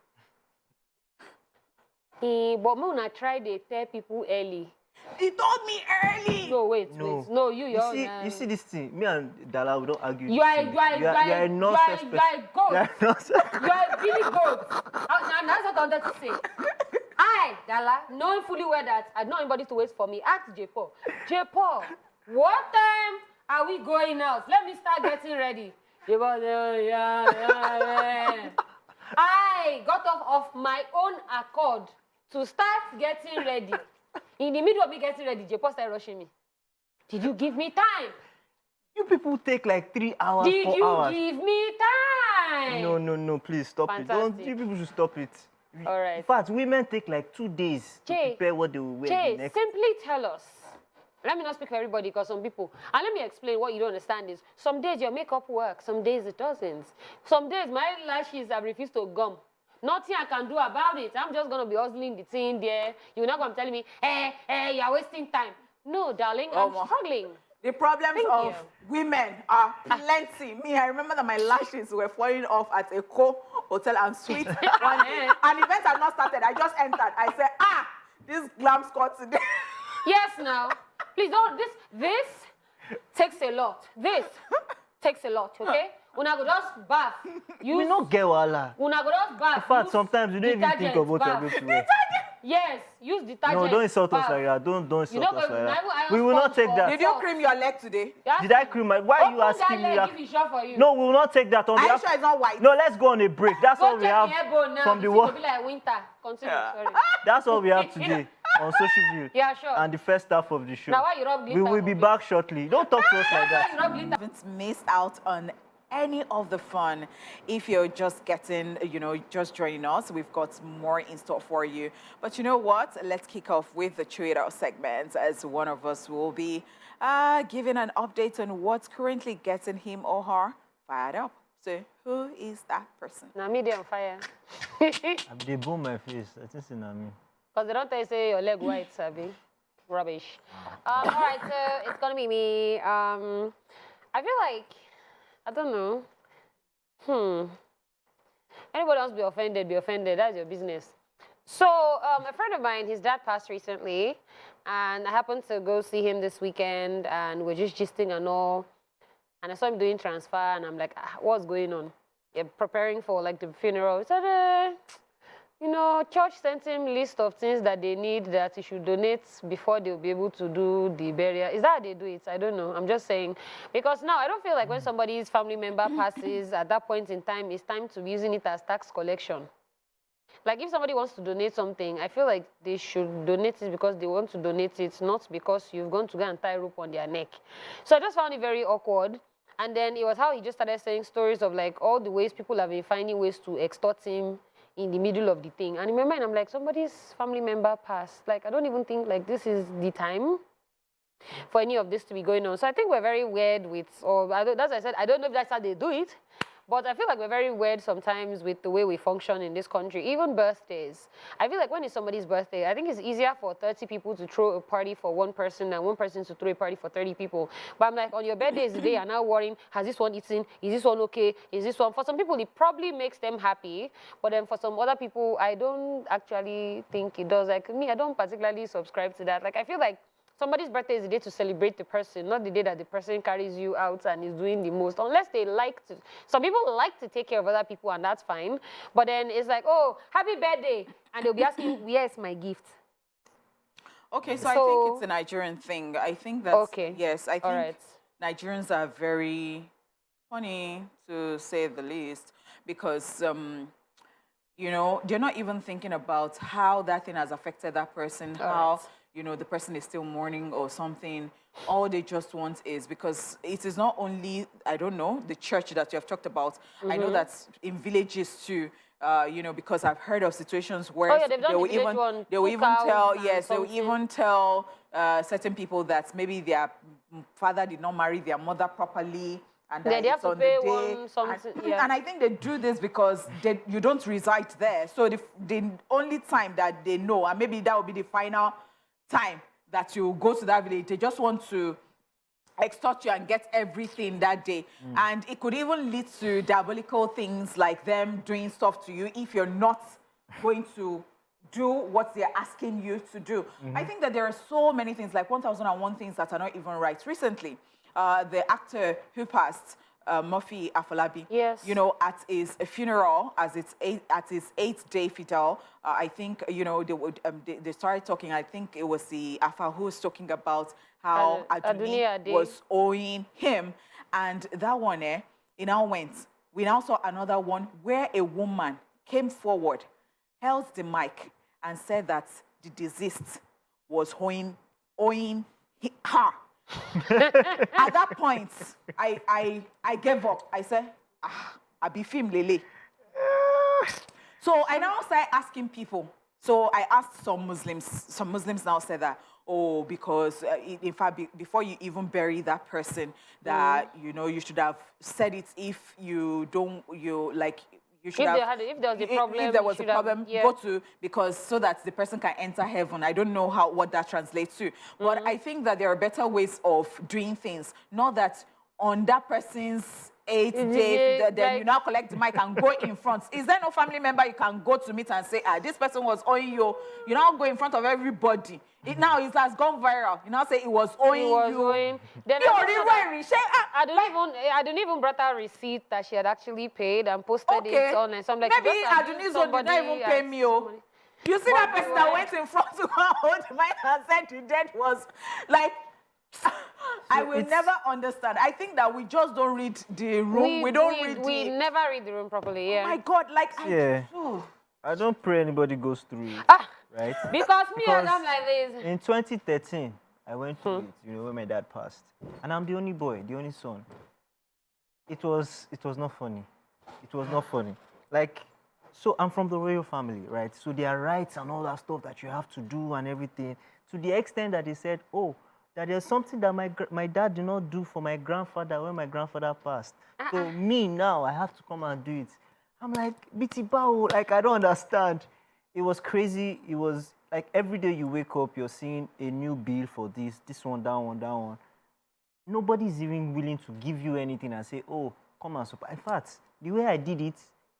But Mona tried to tell people early. He told me early. No, wait. No, you see this thing. Me and Dala, we don't argue. You are a nonsense person. You are a goat. You are a Billy goat. And that's what I wanted to say. I, Dala, knowing fully well that I don't want anybody to wait for me, ask J. Paul. J. Paul, what time are we going out? Let me start getting ready. J. Paul, yeah. I got off of my own accord to start getting ready. In the middle of me getting ready, J. Paul started rushing me. Did you give me time? You people take like 3 hours, 4 hours. Did you give me time? No, please stop it. You people should stop it. All right. In fact, women take like 2 days to prepare what they will wear the next. Simply tell us. Let me not speak for everybody because some people, and let me explain what you don't understand is, some days your makeup works, some days it doesn't. Some days my lashes have refused to gum. Nothing I can do about it. I'm just going to be hustling the thing there. You're not going to tell me, hey, you're wasting time. No, darling, I'm struggling. The problems of women are plenty. Me, I remember that my lashes were falling off at a hotel and suite one day. An event had not started. I just entered. I said, this glam skirt today. Yes, now. Please don't. This takes a lot. This takes a lot, okay? Una go just bath. We not get wala. Una go just bath. In fact, sometimes you don't even think of what you're going to wear. Yes, use detergent. No, don't insult us like that. Don't insult us like that. We will not take that. Did you cream your leg today? Did I cream my? Why are you asking me? No, we will not take that. Are you sure it's not white? No, let's go on a break. That's all we have from the work. Like winter. Continue. Sorry. That's all we have today on Socialville. Yeah, sure. And the first half of the show. Now why you rub glitter? We will be back shortly. Don't talk to us like that. Haven't missed out on any of the fun. If you're just getting, just joining us, we've got more in store for you. But you know what? Let's kick off with the Chew It Out segment, as one of us will be giving an update on what's currently getting him or her fired up. So who is that person? Now me on fire. They boom my face. I think it's not me. Because they don't tell you say your leg white, Sabi. Rubbish. All right, so it's gonna be me. I feel like, I don't know. Anybody else be offended, be offended. That's your business. So a friend of mine, his dad passed recently, and I happened to go see him this weekend, and we're just gisting and all. And I saw him doing transfer, and I'm like, what's going on? You're preparing for like the funeral. He said, you know, church sent him list of things that they need that he should donate before they'll be able to do the burial. Is that how they do it? I don't know. I'm just saying. Because now I don't feel like when somebody's family member passes, at that point in time, it's time to be using it as tax collection. Like if somebody wants to donate something, I feel like they should donate it because they want to donate it, not because you've gone to go and tie rope on their neck. So I just found it very awkward. And then it was how he just started saying stories of like all the ways people have been finding ways to extort him in the middle of the thing. And in my mind, I'm like, somebody's family member passed. Like, I don't even think like this is the time for any of this to be going on. So I think we're very weird with, or as I said, I don't know if that's how they do it, but I feel like we're very weird sometimes with the way we function in this country. Even birthdays. I feel like when it's somebody's birthday, I think it's easier for 30 people to throw a party for one person than one person to throw a party for 30 people. But I'm like, on your birthday is the day, you're now worrying, has this one eaten? Is this one okay? Is this one? For some people, it probably makes them happy. But then for some other people, I don't actually think it does. Like me, I don't particularly subscribe to that. Like, I feel like somebody's birthday is the day to celebrate the person, not the day that the person carries you out and is doing the most. Unless they like to. Some people like to take care of other people, and that's fine. But then it's like, oh, happy birthday. And they'll be asking, where's my gift? Okay, so I think it's a Nigerian thing. I think that's, okay. Yes, I think Nigerians are very funny, to say the least, because, you know, they're not even thinking about how that thing has affected that person, how, you know, the person is still mourning or something. All they just want is, because it is not only, I don't know, the church that you have talked about. I know that in villages too, you know, because I've heard of situations where they will even tell certain people that maybe their father did not marry their mother properly, and that it's on the day. And I think they do this because you don't reside there. So the only time that they know, and maybe that will be the final time that you go to that village, they just want to extort you and get everything that day. And it could even lead to diabolical things like them doing stuff to you if you're not going to do what they're asking you to do. I think that there are so many things, like 1001 things that are not even right. Recently, the actor who passed, Murphy Afolabi, you know, at his funeral, at his 8th-day funeral, I think, you know, they started talking. I think it was the Afa who was talking about how Aduni was owing him, and that one, it now went. We now saw another one where a woman came forward, held the mic, and said that the deceased was owing her. At that point, I gave up. I said, I be film lele. So I now started asking people. So I asked some Muslims. Some Muslims now said that, oh, because in fact, before you even bury that person, that you know, you should have said it. If you don't, you should if there was a problem, if there was a problem, go to, because so that the person can enter heaven. I don't know what that translates to, but I think that there are better ways of doing things. Not that on that person's 8th day, then you now collect the mic and go in front. Is there no family member you can go to meet and say, this person was owing you? You now go in front of everybody. It has gone viral. You now say it was owing you. Then I don't even brought out receipt that she had actually paid and posted it on, and so I'm like, maybe Aduni's one did not even pay me. You see that person that went in front to hold the mic and said the dead was like. I will never understand. I think that we just don't read the room. We never read the room properly. Oh my God, like I don't pray anybody goes through it. Right? Because I'm like this. In 2013, I went to it, you know, when my dad passed. And I'm the only boy, the only son. It was not funny. It was not funny. Like, so I'm from the royal family, right? So there are rights and all that stuff that you have to do and everything. To the extent that they said, oh, that there's something that my dad did not do for my grandfather when my grandfather passed. So me now, I have to come and do it. I'm like, biti bao, like I don't understand. It was crazy. It was like every day you wake up, you're seeing a new bill for this one, that one, that one. Nobody's even willing to give you anything and say, oh, come and support. In fact, the way I did it,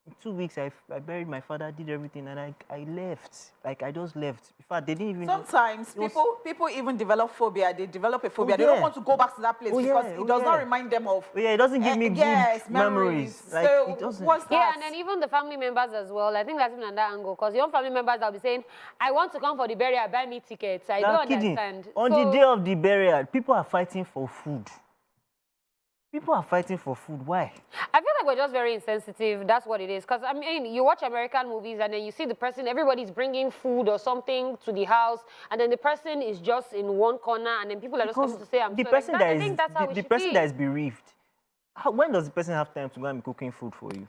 In 2 weeks, I buried my father, did everything, and I left. Like, I just left. In fact, they didn't even... Sometimes people even develop phobia. They develop a phobia. Oh, They yeah. don't want to go back to that place because it does not remind them of... Oh, yeah, it doesn't give me good memories. Like, so it doesn't. what's that? Yeah, and then even the family members as well. I think that's even another angle because your own family members will be saying, I want to come for the burial, buy me tickets. I don't understand. On the day of the burial, people are fighting for food. People are fighting for food. Why? I feel like we're just very insensitive. That's what it is. Because, I mean, you watch American movies and then you see the person, everybody's bringing food or something to the house, and then the person is just in one corner, and then people are just coming to say, I'm the sorry. person I think that's how the person that is bereaved, when does the person have time to go and be cooking food for you?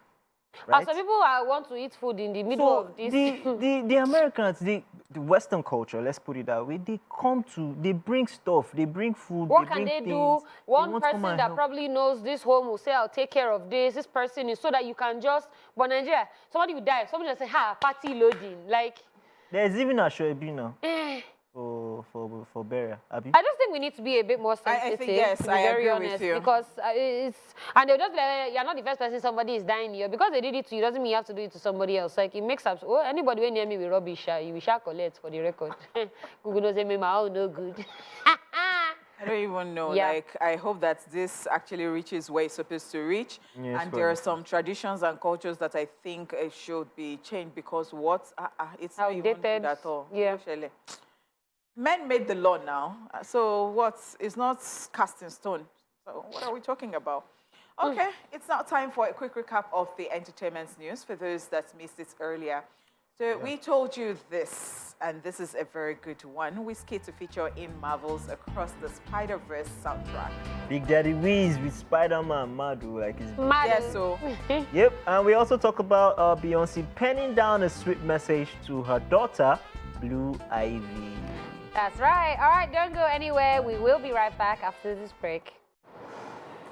Right? Some people want to eat food in the middle of this. The Americans, the Western culture, let's put it that way, they bring stuff, they bring food. What can they do? One person that probably knows this home will say, I'll take care of this. This person is so that you can just, but Nigeria, somebody will die. Somebody will say, party loading. Like, there's even a show, now. For burial, Abby? I just think we need to be a bit more sensitive. I think, yes, to be I very agree honest, with you. because and they'll just be like, you're not the first person somebody is dying here. Because they did it to you doesn't mean you have to do it to somebody else. Like, it makes up, anybody when near me with rubbish, you shall collect for the record. Google knows me, my own no good. I don't even know. Yeah. Like, I hope that this actually reaches where it's supposed to reach. Yes, and there are some traditions and cultures that I think should be changed because it's not even good at all. Yeah. Men made the law now, so it's not cast in stone. So what are we talking about? Okay, it's now time for a quick recap of the entertainment news for those that missed it earlier. So we told you this, and this is a very good one. Whiskey to feature in Marvel's Across the Spider-Verse soundtrack. Big Daddy Weez with Spider-Man, Madu, like it's... Yeah, so... Yep, and we also talk about Beyonce penning down a sweet message to her daughter, Blue Ivy. That's right. All right, don't go anywhere. We will be right back after this break.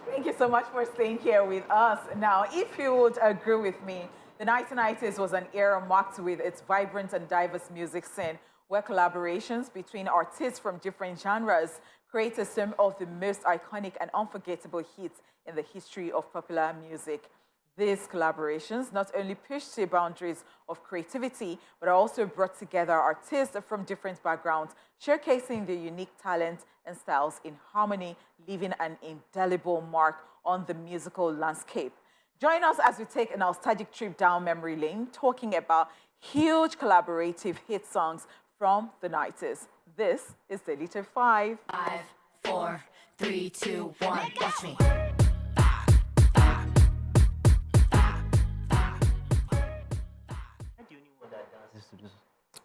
Thank you so much for staying here with us. Now, if you would agree with me, the 1990s was an era marked with its vibrant and diverse music scene, where collaborations between artists from different genres created some of the most iconic and unforgettable hits in the history of popular music. These collaborations not only pushed the boundaries of creativity, but also brought together artists from different backgrounds, showcasing their unique talents and styles in harmony, leaving an indelible mark on the musical landscape. Join us as we take a nostalgic trip down memory lane, talking about huge collaborative hit songs from the 90s. This is Daily Top 5. 5, 4, 3, 2, 1, watch me.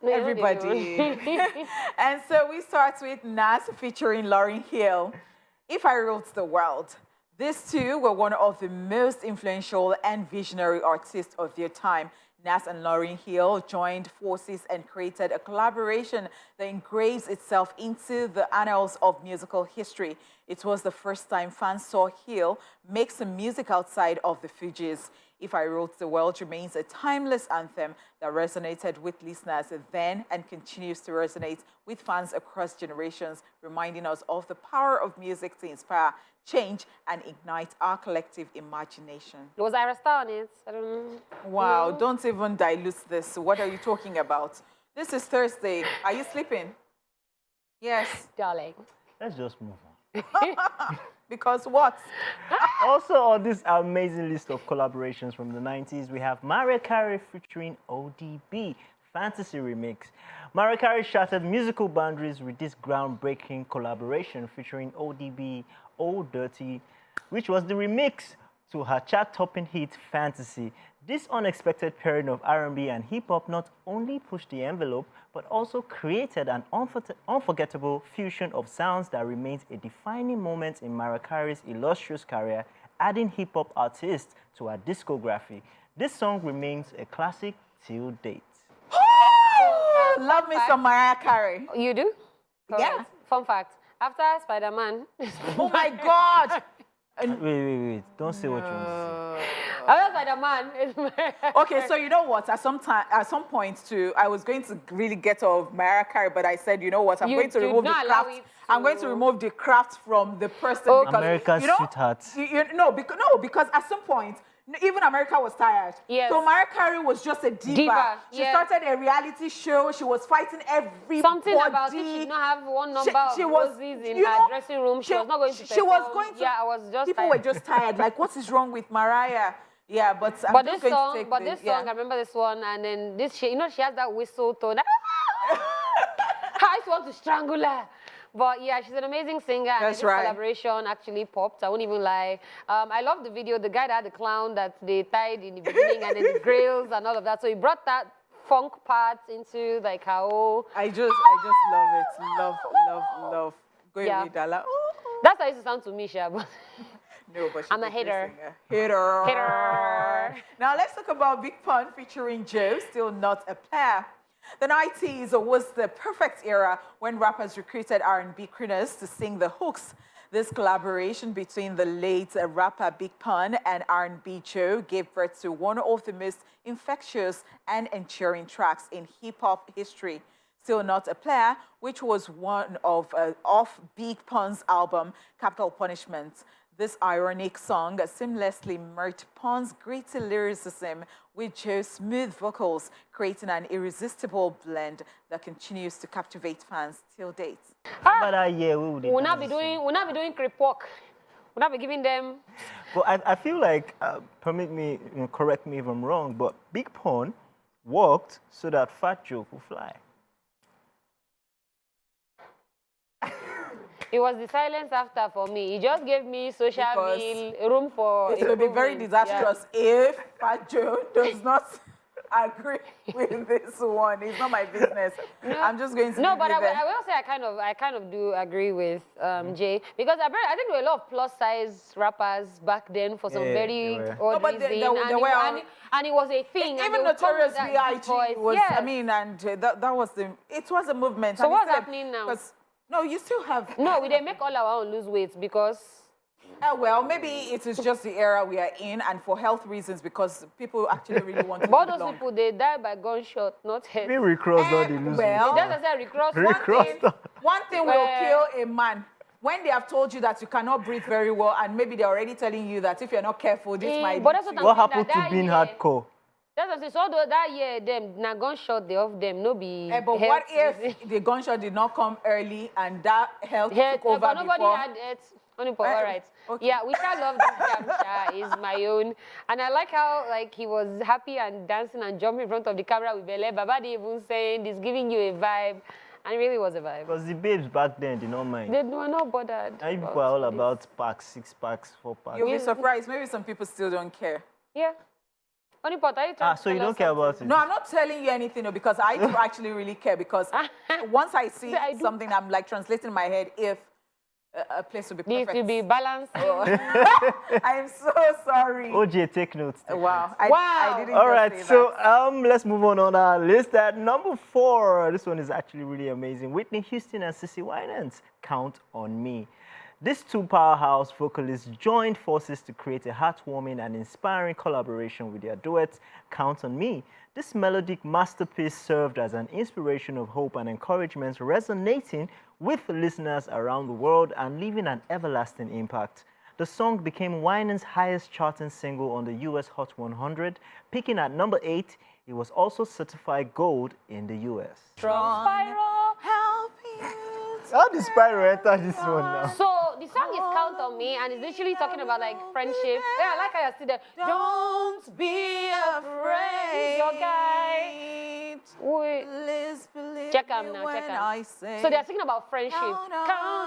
Everybody. And so we start with Nas featuring Lauryn Hill, If I Wrote the World. These two were one of the most influential and visionary artists of their time. Nas and Lauryn Hill joined forces and created a collaboration that engraves itself into the annals of musical history. It was the first time fans saw Hill make some music outside of the Fugees. If I Wrote the World remains a timeless anthem that resonated with listeners then and continues to resonate with fans across generations, reminding us of the power of music to inspire change and ignite our collective imagination. Was Ira Star on it? I don't know. Wow, don't even dilute this. What are you talking about? This is Thursday. Are you sleeping? Yes. Darling. Let's just move on. Because what? Also on this amazing list of collaborations from the 90s, we have Mariah Carey featuring ODB, Fantasy Remix. Mariah Carey shattered musical boundaries with this groundbreaking collaboration featuring ODB, Old Dirty, which was the remix to her chart-topping hit Fantasy. This unexpected pairing of R&B and hip-hop not only pushed the envelope, but also created an unforgettable fusion of sounds that remains a defining moment in Mariah Carey's illustrious career, adding hip-hop artists to her discography. This song remains a classic till date. Love me some Mariah Carey. You do? Yeah. Fun fact. After Spider-Man... Oh my God! Wait. Don't say what you want to say. After Spider-Man... Okay, so you know what? At some point, too, I was going to really get off Mariah Carey, but I said, you know what? I'm going to remove the craft. I'm going to remove the craft from the person. America's sweetheart. Because at some point, even America was tired. Yes. So Mariah Carey was just a diva. She started a reality show. She was fighting everybody. Something about it. She did not have one number of roses in her dressing room. She was not going to perform. She was going to. Yeah, I was just People tired. were just tired. Like, what is wrong with Mariah? Yeah, but I'm But just this going song, to take but this song, I remember this one, and then this, she has that whistle tone. I just want to strangle her. But yeah, she's an amazing singer. And this collaboration actually popped. I won't even lie. I love the video. The guy that had the clown that they tied in the beginning, and then the grails and all of that. So he brought that funk part into like how. I just love it. Love. Go away, Dala. That's how it used to sound to me, Sha. But no, but I'm a hater. Hater. Now let's talk about Big Pun featuring Joe, Still Not a Player. The 90s was the perfect era when rappers recruited R&B crooners to sing the hooks. This collaboration between the late rapper Big Pun and R&B Joe gave birth to one of the most infectious and enduring tracks in hip-hop history. Still Not a Player, which was one of off Big Pun's album, Capital Punishment. This ironic song seamlessly merged Pun's gritty lyricism with Joe's smooth vocals, creating an irresistible blend that continues to captivate fans till date. We'll not be doing creep walk. We'll not be giving them. But I feel like, correct me if I'm wrong, but Big Pun worked so that Fat Joe could fly. It was the silence after for me. It just gave me Socialville room for. It will be very disastrous if Fat Joe does not agree with this one. It's not my business. No, I'm just going to. No, but I will say I kind of do agree with Jay, because I think there were a lot of plus size rappers back then for some very odd reason. And it was a thing. Even Notorious B.I.G. was. I mean, and that was it was a movement. So what's happening now? No, you still have. No, we didn't make all our own lose weight because. Well, maybe it is just the era we are in, and for health reasons, because people actually really want to. But those people, they die by gunshot, not head. We recross all the lose. Well, that's I recross. One thing will kill a man. When they have told you that you cannot breathe very well, and maybe they're already telling you that if you're not careful, this might. But what happened to being hardcore? That's what I'm saying. So that year, them na gunshot, they off them, no be. But what if the gunshot did not come early and that health took over but nobody before? had it. All right. Okay. Yeah, we shall love this Jamsha is my own. And I like how he was happy and dancing and jumping in front of the camera with Bele. Baba even saying he's giving you a vibe. And it really was a vibe. Because the babes back then did not mind. They were not bothered. Now people are all about packs, 6 packs, 4 packs. You'll be surprised. Maybe some people still don't care. Yeah. Honeypot, are you trying to so you don't care about it? No, I'm not telling you anything, because I do actually really care, because once I see something, I'm like translating in my head if a place will be perfect. Need to be balanced. I'm so sorry. Hojay, take notes. Wow. I didn't all right, say so that. let's move on our list. At number 4, this one is actually really amazing. Whitney Houston and Cissy Winans, Count on Me. These two powerhouse vocalists joined forces to create a heartwarming and inspiring collaboration with their duet, Count on Me. This melodic masterpiece served as an inspiration of hope and encouragement, resonating with listeners around the world and leaving an everlasting impact. The song became Winans' highest charting single on the US Hot 100, peaking at number 8. It was also certified gold in the US. Spiral, help you. How did Spiral enter this one now? So the song is Count on Me, and it's literally talking about friendship. Yeah, I like how you're still there. Don't be afraid. Your guy. Wait. Check him now. Check him. So they're thinking about friendship. Count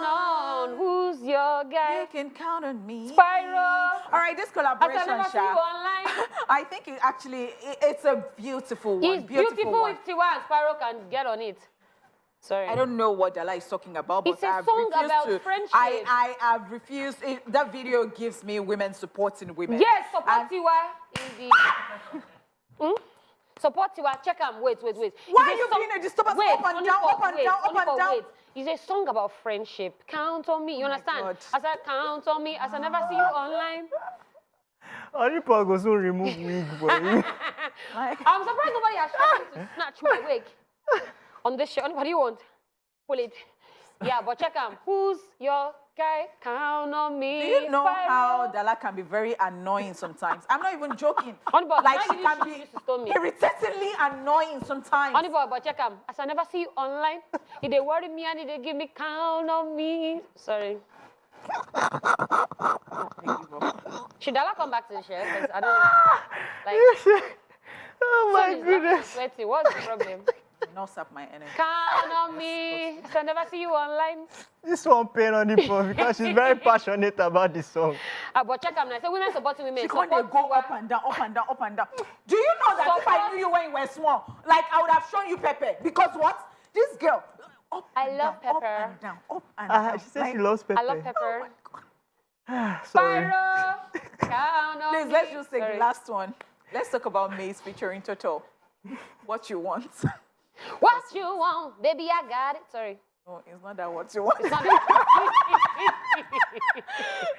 on. Who's your guy? You can count on me. Spiral. All right, this collaboration, Sha. I think it's a beautiful one. It's beautiful if Tiwa and Spiral can get on it. Sorry. I don't know what Dala is talking about, but it's a song about friendship. I have refused. That video gives me women supporting women. Yes, support Tiwa. Support Tiwa. Check him. Wait. Why are you being a disturbance? Up and down. It's a song about friendship. Count on me. You understand? God. I said, count on me. As I never see you online. Honeypot goes to remove wig for you. I'm surprised nobody has tried to snatch my wig. On this show, what do you want? Pull it. Yeah, but check him. Who's your guy, count on me. Do you know how Spyro. Dala can be very annoying sometimes? I'm not even joking. Honeypot, Like why she did can you be used to stone me? irritatingly annoying sometimes. Honeypot, but check him. As I never see you online, if they worry me and if they give me count on me. Sorry. Should Dala come back to the show? Because I don't know. Like, Oh my goodness. Sweaty. What's the problem? Not sap my energy. Count on me. As I never see you online. This one pain on the phone because she's very passionate about this song. But check him now. So women supporting women. She can't go up and down, up and down, up and down. Do you know that if I knew you when you were small, like I would have shown you Pepe? Because what? This girl, up I and love down, Pepper. up and down, up and down. She says she loves Pepe. I love Pepper. Sorry. Spyro, count on Please, me. let's just take Sorry. the last one. Let's talk about Maze featuring Toto. What you want? What you want, baby? I got it. Sorry. No, it's not that what you want. It's not that.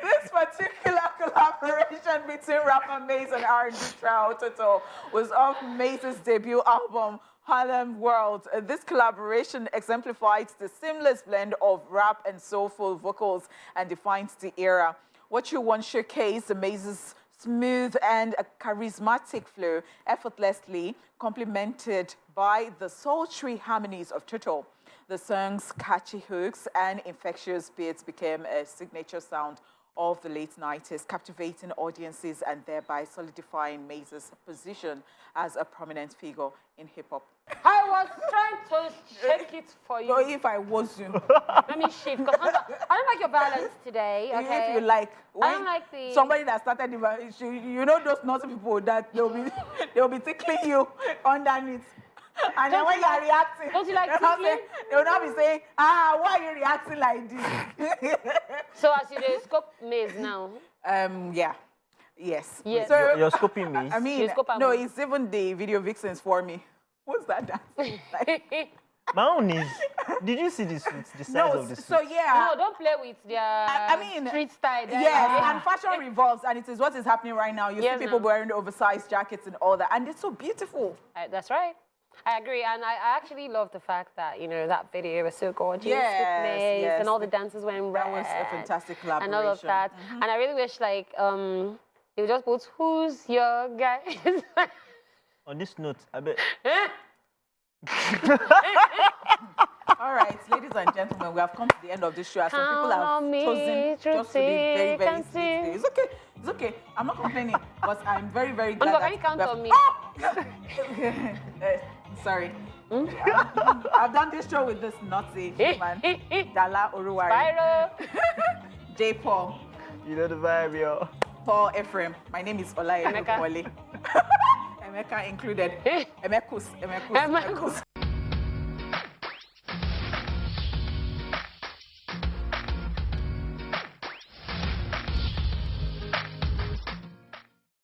This particular collaboration between rapper Maze and R&B trio Toto was off Maze's debut album, Harlem World. This collaboration exemplifies the seamless blend of rap and soulful vocals and defines the era. What You Want showcased Maze's smooth and a charismatic flow, effortlessly complemented by the sultry harmonies of Toto. The song's catchy hooks and infectious beats became a signature sound of the late 90s, captivating audiences and thereby solidifying Maze's position as a prominent figure in hip-hop. I was trying to shake it for you. So if I was you, Let me shift, because I don't like your balance today, okay? if you like, I don't like the... somebody that started the, you know those naughty people that they'll be tickling you underneath. And then when you are reacting, don't you like they will not be saying, why are you reacting like this? So as you do scope Maze now. Yeah. Yes. Yes. So, You're scoping me. I mean, You scope am. no, it's even the video vixens for me. What's that dance? Like, My own is. Did you see the suits? The size no, of the suits? so yeah. No, don't play with their I mean, street style. Yes, and fashion revolves, and it is what is happening right now. You Yes, see people ma'am. wearing the oversized jackets and all that, and it's so beautiful. That's right. I agree, and I actually love the fact that, you know, that video was so gorgeous Yes, with Maze, yes. and all the dancers were in red. That was a fantastic collaboration. And all of that. And I really wish, like, they would just put, who's your guy? On this note, I bet. All right, ladies and gentlemen, we have come to the end of this show. Some people have Count on me, chosen just to be very, very can sweet see. today. It's okay. It's okay. I'm not complaining, but I'm very, very glad. Oliver, that can you count we have- on me? Oh! Sorry. I've done this show with this naughty man, Dala Oruwari, Spyro. J. Paul, You know the vibe, yo. Paul Ephraim. My name is Olaye Emeka. Wale. Emeka included. Emekus. Emekus.